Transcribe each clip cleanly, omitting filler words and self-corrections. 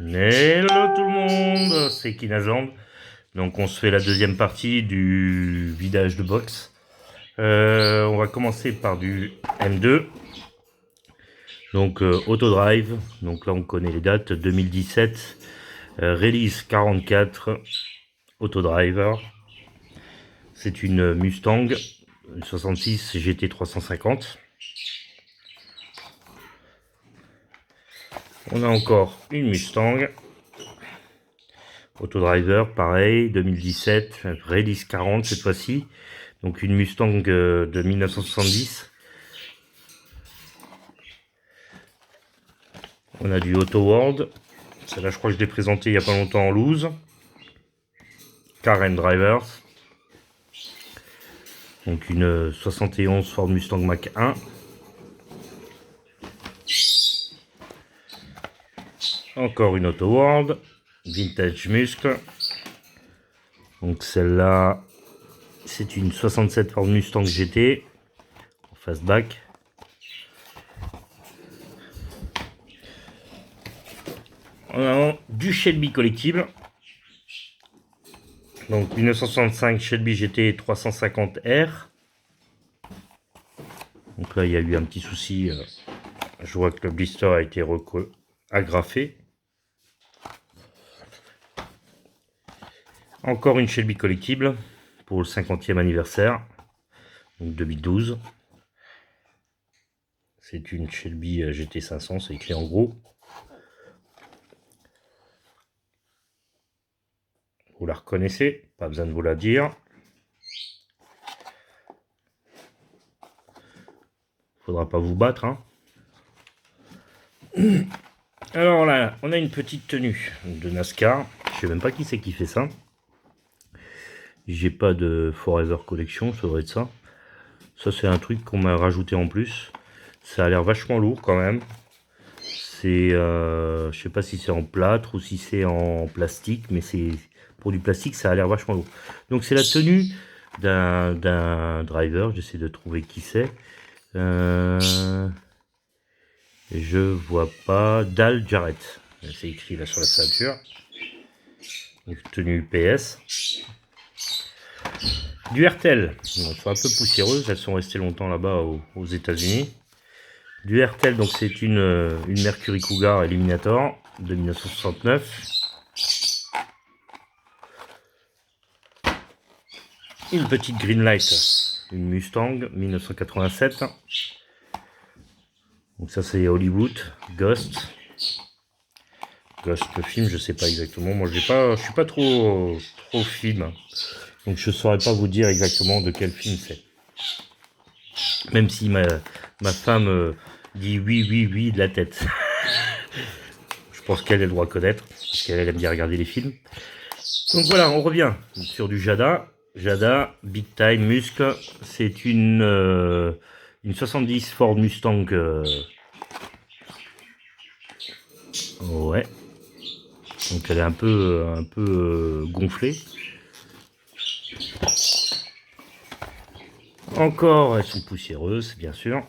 Hello tout le monde, c'est Kinazand. Donc on se fait la deuxième partie du vidage de box. On va commencer par du M2. Donc Autodrive. Donc là on connaît les dates. 2017, release 44, Autodriver. C'est une Mustang 66 GT 350. On a encore une Mustang Autodriver, pareil, 2017, release 40 cette fois-ci. Donc une Mustang de 1970. On a du Auto World. Celle-là, je crois que je l'ai présenté il n'y a pas longtemps en loose. Car and Drivers. Donc une 71 Ford Mustang Mach 1. Encore une Auto World. Vintage Muscle. Donc celle-là, c'est une 67 Ford Mustang GT. En fastback. On a du Shelby collectible. Donc 1965 Shelby GT 350R. Donc là il y a eu un petit souci. Je vois que le blister a été agrafé. Encore une Shelby collectible pour le 50e anniversaire. Donc 2012. C'est une Shelby GT 500, c'est écrit en gros. Vous la reconnaissez, pas besoin de vous la dire. Faudra pas vous battre, hein. Alors là, on a une petite tenue de NASCAR. Je sais même pas qui c'est qui fait ça. J'ai pas de Forever Collection, ça devrait être ça. Ça c'est un truc qu'on m'a rajouté en plus. Ça a l'air vachement lourd quand même. C'est, je sais pas si c'est en plâtre ou si c'est en plastique, mais c'est pour du plastique, ça a l'air vachement lourd. Donc c'est la tenue d'un driver. J'essaie de trouver qui c'est. Je vois pas. Dal Jarrett. C'est écrit là sur la ceinture. Donc tenue UPS. Du Hertel. Elles sont un peu poussiéreuses. Elles sont restées longtemps là-bas aux États-Unis. Du Hertel, donc c'est une Mercury Cougar Eliminator de 1969. Une petite Greenlight, une Mustang 1987. Donc ça c'est Hollywood, Ghost. Ghost le film, je sais pas exactement. Moi je suis pas trop film. Donc je saurais pas vous dire exactement de quel film c'est. Même si ma femme dit oui de la tête. Je pense qu'elle doit connaître, parce qu'elle aime bien regarder les films. Donc voilà, on revient sur du Jada. Jada, Big Time, Muscle. C'est une 70 Ford Mustang. Ouais. Donc elle est un peu gonflée. Encore, elles sont poussiéreuses, bien sûr.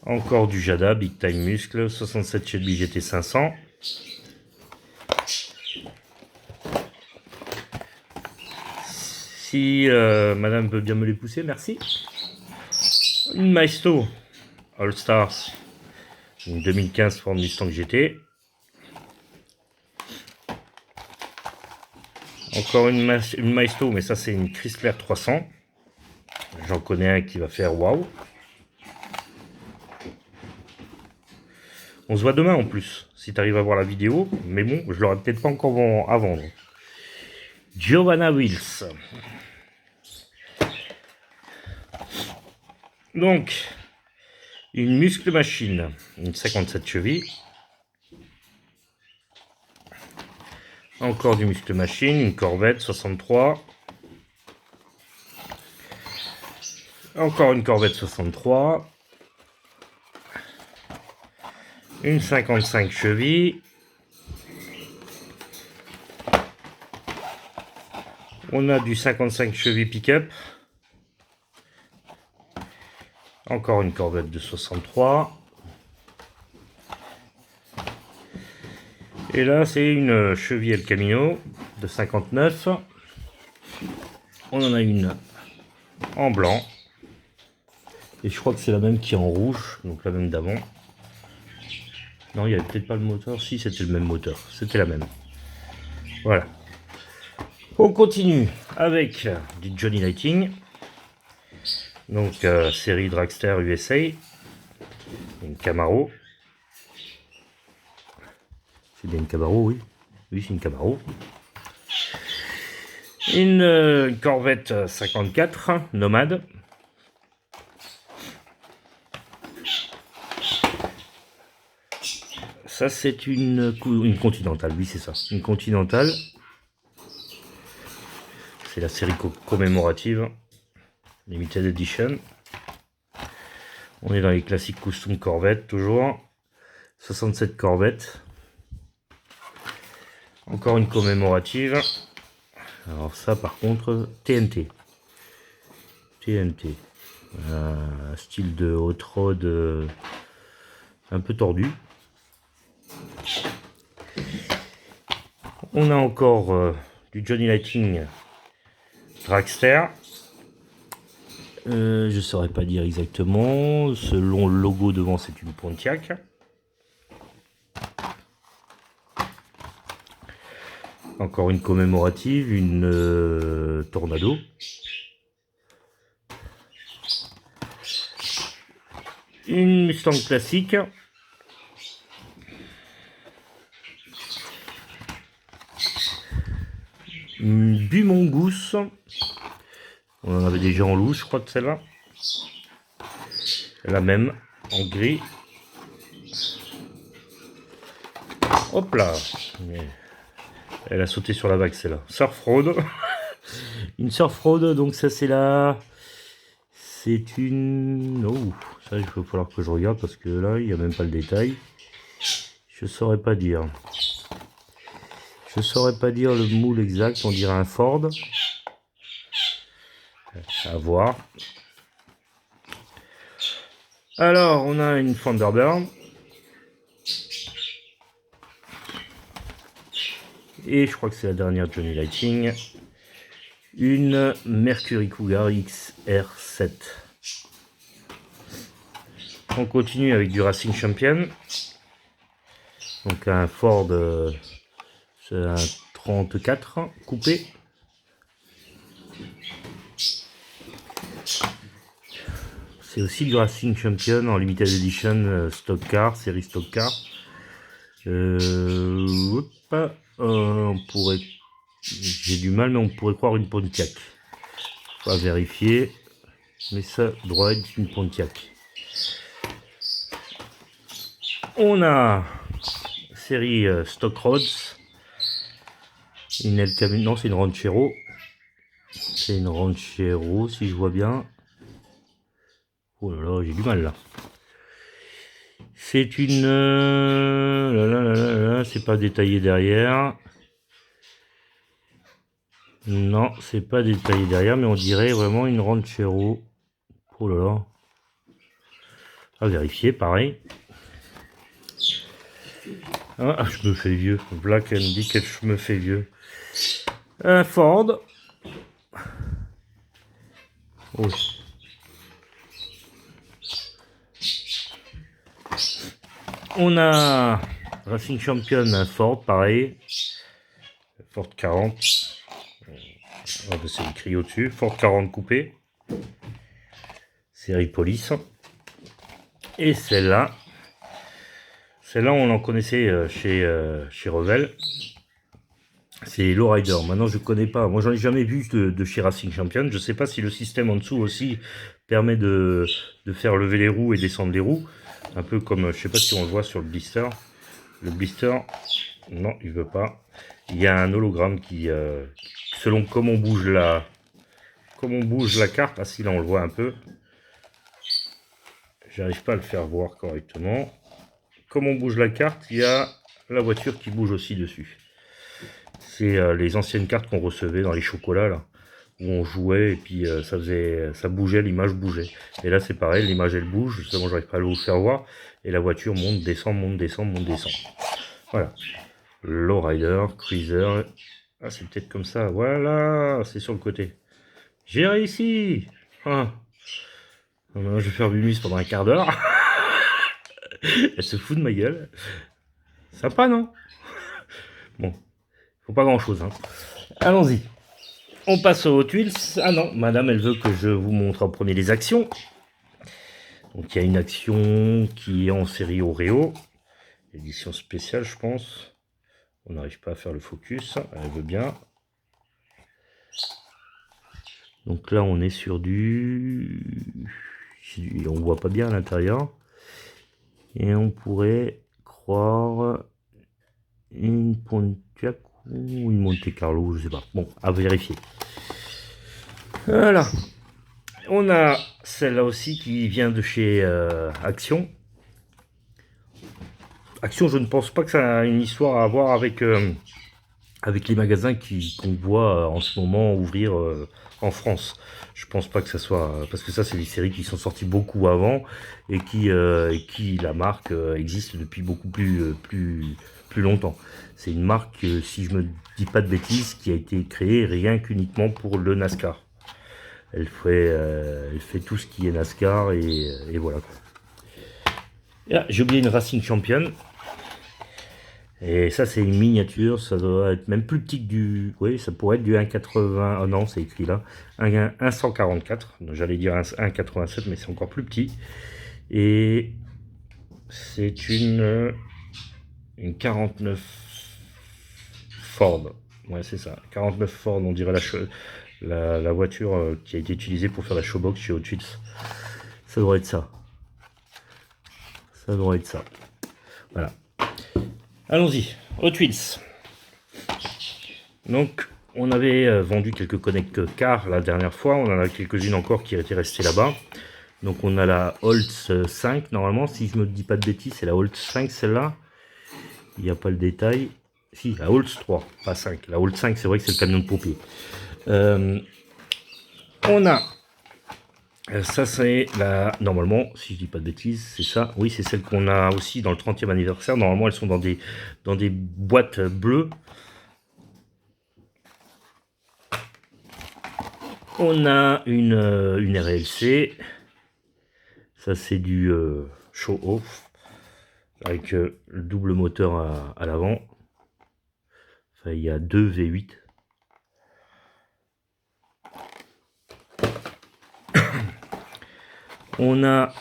Encore du Jada, Big Time Muscle, 67 Shelby GT 500. Si madame peut bien me les pousser, merci. Une Maisto All Stars, une 2015 Ford Mustang GT. Encore une Maisto, mais ça c'est une Chrysler 300. J'en connais un qui va faire waouh. On se voit demain en plus, si tu arrives à voir la vidéo. Mais bon, je l'aurai peut-être pas encore à vendre. Giovanna Wills. Donc, une Muscle Machine, une 57 chevilles. Encore du Muscle Machine, une Corvette 63. Encore une Corvette 63. Une 55 chevilles. On a du 55 chevilles pick-up. Encore une Corvette de 63. Et là, c'est une cheville El Camino de 59. On en a une en blanc. Et je crois que c'est la même qui est en rouge, donc la même d'avant. Non, il n'y avait peut-être pas le moteur. Si, c'était le même moteur. C'était la même. Voilà. On continue avec du Johnny Lighting. Donc, série Dragster USA. Une Camaro. C'est bien une Camaro, oui. Oui, c'est une Camaro. Une Corvette 54, Nomade. Ça, c'est une Continental, oui, c'est ça. Une Continental. C'est la série commémorative. Limited Edition. On est dans les classiques custom Corvette, toujours. 67 Corvette. Encore une commémorative. Alors ça, par contre, TNT. TNT. Style de hot rod un peu tordu. On a encore du Johnny Lighting Dragster. Je ne saurais pas dire exactement. Selon le logo devant, c'est une Pontiac. Encore une commémorative, une Tornado. Une Mustang classique. Une Bumongoose. On en avait déjà en loose, je crois, de celle-là. La même, en gris. Hop là. Elle a sauté sur la vague, celle-là. Surf Road. Une Surf Road, donc ça c'est là. C'est une... Oh, ça il va falloir que je regarde parce que là, il n'y a même pas le détail. Je saurais pas dire. Je saurais pas dire le moule exact, on dirait un Ford. À voir. Alors, on a une Thunderbird. Et je crois que c'est la dernière Johnny Lighting. Une Mercury Cougar XR7. On continue avec du Racing Champion. Donc un Ford, c'est un 34 coupé. C'est aussi du Racing Champion en Limited Edition Stock Car, série Stock Car. On pourrait... J'ai du mal, mais on pourrait croire une Pontiac. Faut vérifier. Mais ça doit être une Pontiac. On a série Stock Roads. Une El Camino, non, c'est une Ranchero. C'est une Ranchero, si je vois bien. Oh là là, j'ai du mal là. C'est une... c'est pas détaillé derrière. Non, c'est pas détaillé derrière, mais on dirait vraiment une Ranchero. Oh là là. À vérifier, pareil. Ah, je me fais vieux. Black and dit que je me fais vieux. Un Ford. Oh. On a Racing Champion, un Ford, pareil. Ford 40. C'est écrit au-dessus. Ford 40 coupé. Série Police. Et celle-là. Celle-là, on en connaissait chez Revel. C'est Lowrider. Maintenant, je connais pas. Moi, j'en ai jamais vu de chez Racing Champion. Je sais pas si le système en dessous aussi permet de faire lever les roues et descendre les roues. Un peu comme, je sais pas si on le voit sur le blister. Le blister, non, il veut pas. Il y a un hologramme qui, selon comment on bouge la carte, ah si là on le voit un peu. J'arrive pas à le faire voir correctement. Comme on bouge la carte, il y a la voiture qui bouge aussi dessus. C'est les anciennes cartes qu'on recevait dans les chocolats là, où on jouait et puis ça bougeait, l'image bougeait. Et là c'est pareil, l'image elle bouge, justement j'arrive pas à vous le faire voir, et la voiture monte, descend, monte, descend, monte, descend. Voilà. Lowrider, Cruiser. Ah, c'est peut-être comme ça. Voilà, c'est sur le côté. J'ai réussi. Ah. Je vais faire Bumus pendant un quart d'heure. Elle se fout de ma gueule. Sympa, non? Bon, faut pas grand-chose. Hein. Allons-y. On passe aux tuiles. Ah non, madame, elle veut que je vous montre en premier les actions. Donc il y a une action qui est en série Oreo. Édition spéciale, je pense. On n'arrive pas à faire le focus. Elle veut bien. Donc là, on est sur du... On voit pas bien à l'intérieur. Et on pourrait croire une Pontiac ou une Monte Carlo, je sais pas. Bon, à vérifier. Voilà. On a celle-là aussi qui vient de chez Action. Action, je ne pense pas que ça a une histoire à voir avec, avec les magasins qu'on voit en ce moment ouvrir en France. Je pense pas que ça soit... Parce que ça, c'est des séries qui sont sorties beaucoup avant et qui la marque existe depuis beaucoup plus longtemps. C'est une marque, si je me dis pas de bêtises, qui a été créée rien qu'uniquement pour le NASCAR. Elle fait tout ce qui est NASCAR et voilà. Ah, j'ai oublié une Racing Champion. Et ça, c'est une miniature, ça doit être même plus petit que du... Oui, ça pourrait être du 1,80... Oh non, c'est écrit là. 1,144. J'allais dire 1,87, mais c'est encore plus petit. Et c'est une 49 Ford. Ouais, c'est ça. 49 Ford, on dirait la voiture qui a été utilisée pour faire la showbox chez Hot Wheels. Ça doit être ça. Ça doit être ça. Voilà. Allons-y, Hot Wheels. Donc, on avait vendu quelques connect cars la dernière fois. On en a quelques-unes encore qui étaient restées là-bas. Donc, on a la Holtz 5, normalement. Si je me dis pas de bêtises, c'est la Holtz 5, celle-là. Il n'y a pas le détail. Si, la Holtz 3, pas 5. La Holtz 5, c'est vrai que c'est le camion de pompier. On a... ça, c'est la... Normalement, si je dis pas de bêtises, c'est ça. Oui, c'est celle qu'on a aussi dans le 30e anniversaire. Normalement, elles sont dans des boîtes bleues. On a une RLC. Ça, c'est du show-off. Avec le double moteur à l'avant. Enfin, il y a 2 V8. On a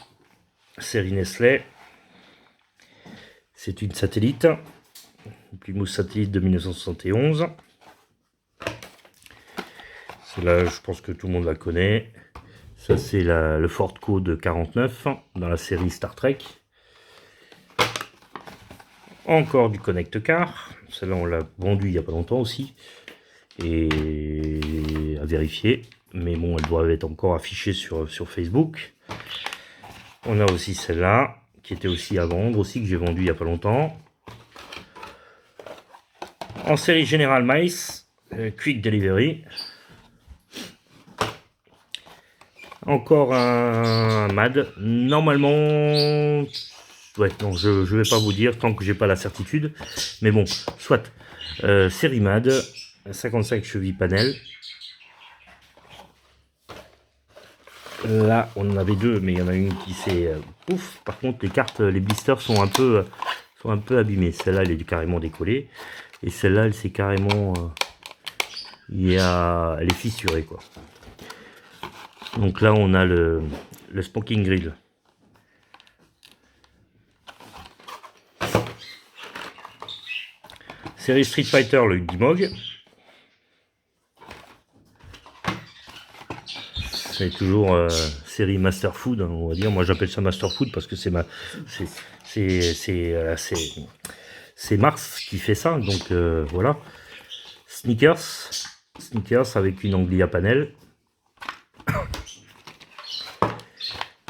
série Nestlé. C'est une satellite. Une Plymouth satellite de 1971. Celle-là, je pense que tout le monde la connaît. Ça, c'est le Ford Code 49 dans la série Star Trek. Encore du Connect Car. Celle-là, on l'a vendue il n'y a pas longtemps aussi. Et à vérifier. Mais bon, elle doit être encore affichée sur Facebook. On a aussi celle-là, qui était aussi à vendre, aussi que j'ai vendue il n'y a pas longtemps. En série General Mice, Quick Delivery. Encore un MAD. Normalement... Ouais, non, je vais pas vous dire tant que j'ai pas la certitude. Mais bon, soit. Série MAD, 55 chevilles panel. Là, on en avait deux, mais il y en a une qui s'est... ouf. Par contre, les cartes, les blisters sont un peu abîmés. Celle-là, elle est carrément décollée. Et celle-là, elle s'est carrément... elle est fissurée, quoi. Donc là, on a le Smoking Grill. Série Street Fighter, le Gimog. C'est toujours série Master Food, hein, on va dire. Moi, j'appelle ça Master Food parce que c'est Mars qui fait ça. Donc voilà. Sneakers avec une Anglia panel.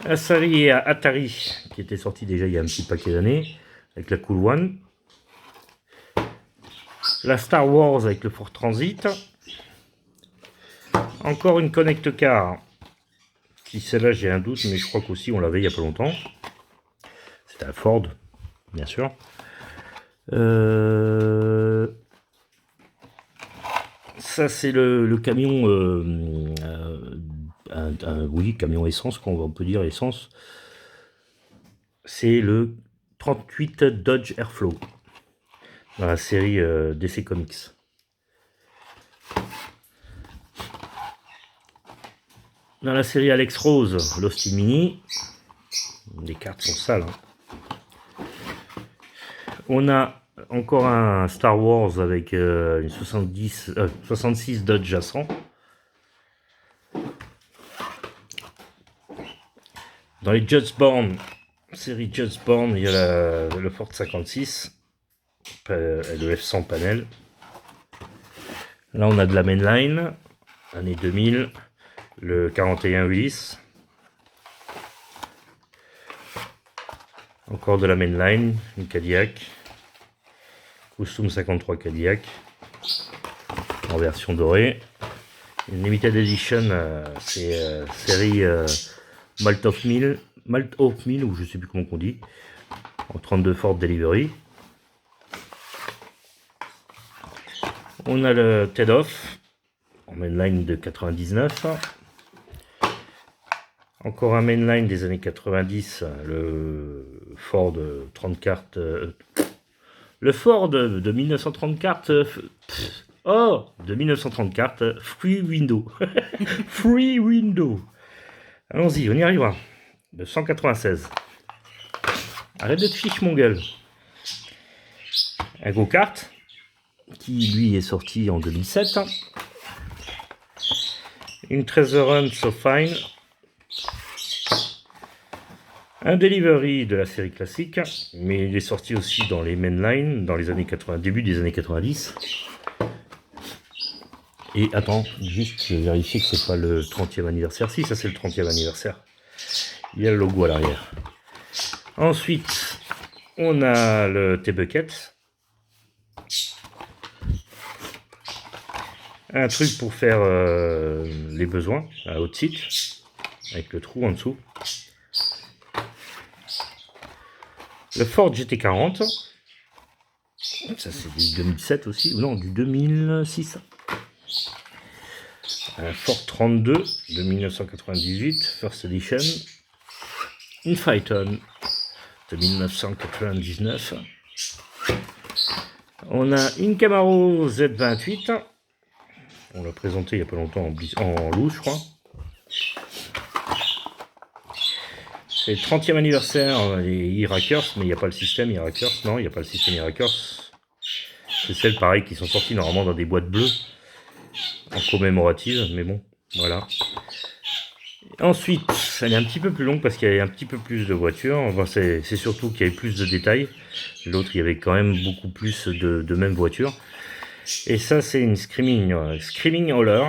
La série Atari qui était sortie déjà il y a un petit paquet d'années avec la Cool One. La Star Wars avec le Ford Transit. Encore une Connect Car. Qui celle-là j'ai un doute, mais je crois qu'aussi on l'avait il n'y a pas longtemps. C'était un Ford, bien sûr. ça c'est le camion, oui, camion essence, on peut dire essence. C'est le 38 Dodge Airflow dans la série DC Comics. Dans la série Alex Rose, Lost in Mini, les cartes sont sales. On a encore un Star Wars avec une 66 Dodge à 100. Dans les Juddsborn, série Juddsborn, il y a le Ford 56, le F100 panel. Là, on a de la mainline, année 2000, le 41 Ulysse. Encore de la mainline, une Cadillac, Custom 53 Cadillac, en version dorée. Une limited edition, c'est série Malt of Mill, ou je sais plus comment on dit, en 32 Ford Delivery. On a le TED Off, en mainline de 99. Encore un mainline des années 90, le Ford 30 cartes, le Ford de 1930 cartes, de 1930 cartes, Free Window, Free Window. Allons-y, on y arrivera. De 196. Arrête d'être fiche mon gueule. Un go-kart, qui lui est sorti en 2007. Une Treasure Run So Fine. Un Delivery de la série classique, mais il est sorti aussi dans les mainline, dans les années 80, début des années 90. Et attends, juste je vais vérifier que c'est pas le 30e anniversaire. Si, ça c'est le 30e anniversaire. Il y a le logo à l'arrière. Ensuite, on a le T-Bucket. Un truc pour faire les besoins à haute site, avec le trou en dessous. Le Ford GT40, ça c'est du 2007 aussi, ou non, du 2006. Un Ford 32 de 1998, First Edition. Une Phaeton de 1999. On a une Camaro Z28. On l'a présenté il n'y a pas longtemps en loose, je crois. C'est le 30e anniversaire des e-Rackers, mais il n'y a pas le système e-Rackers. Non, il n'y a pas le système e-Rackers. C'est celles, pareil, qui sont sorties normalement dans des boîtes bleues en commémorative, mais bon, voilà. Ensuite, elle est un petit peu plus longue parce qu'il y avait un petit peu plus de voitures. Enfin, c'est surtout qu'il y avait plus de détails. L'autre, il y avait quand même beaucoup plus de mêmes voitures. Et ça, c'est une Screaming Hauler.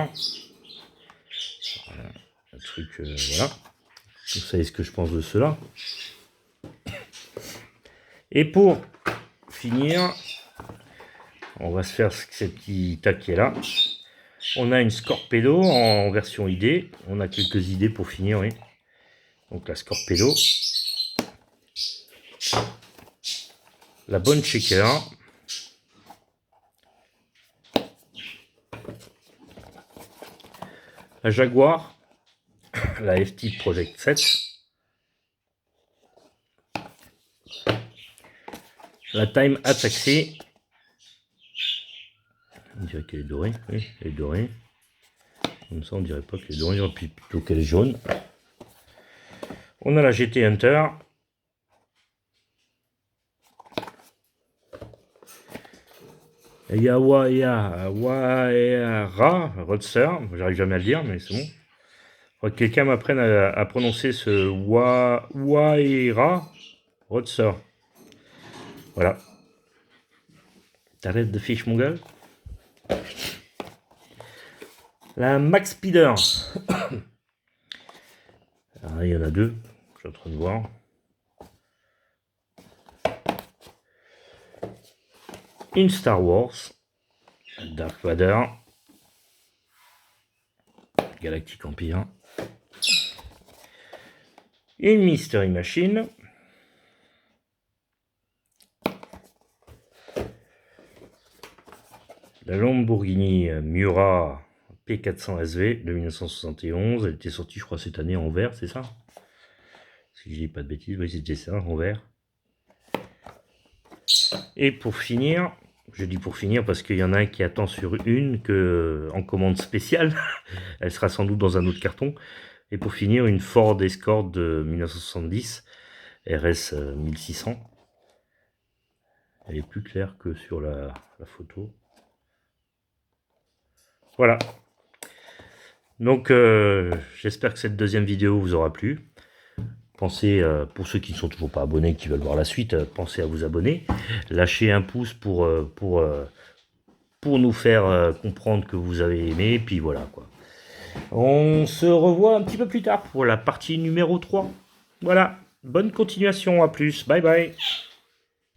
Voilà, un truc, voilà. Vous savez ce que je pense de cela. Et pour finir, on va se faire ces petits tas qui est là. On a une Scorpedo en version ID. On a quelques idées pour finir, oui. Donc la Scorpedo. La bonne Shaker. La Jaguar. La FT Project 7. La Time Attack. On dirait qu'elle est dorée. Oui, elle est dorée. Comme ça, on dirait pas qu'elle est dorée, plutôt qu'elle est jaune. On a la GT Hunter. Yawayara Roadster. J'arrive jamais à le dire, mais c'est bon. Faudrait que quelqu'un m'apprenne à prononcer ce Waira Roadster. Voilà. T'arrêtes de fiche mon gars. La Max Speeder. Alors, il y en a deux. Je suis en train de voir. Une Star Wars. Darth Vader. Galactic Empire. Une Mystery Machine. La Lamborghini Miura P400 SV de 1971. Elle était sortie, je crois, cette année en vert, c'est ça? Si je dis pas de bêtises, oui, c'était ça, en vert. Et pour finir, je dis pour finir parce qu'il y en a un qui attend sur une en commande spéciale. Elle sera sans doute dans un autre carton. Et pour finir, une Ford Escort de 1970 RS 1600. Elle est plus claire que sur la photo. Voilà. Donc j'espère que cette deuxième vidéo vous aura plu. Pensez, pour ceux qui ne sont toujours pas abonnés, qui veulent voir la suite, pensez à vous abonner. Lâchez un pouce pour nous faire comprendre que vous avez aimé. Puis voilà quoi. On se revoit un petit peu plus tard pour la partie numéro 3. Voilà. Bonne continuation. À plus. Bye bye.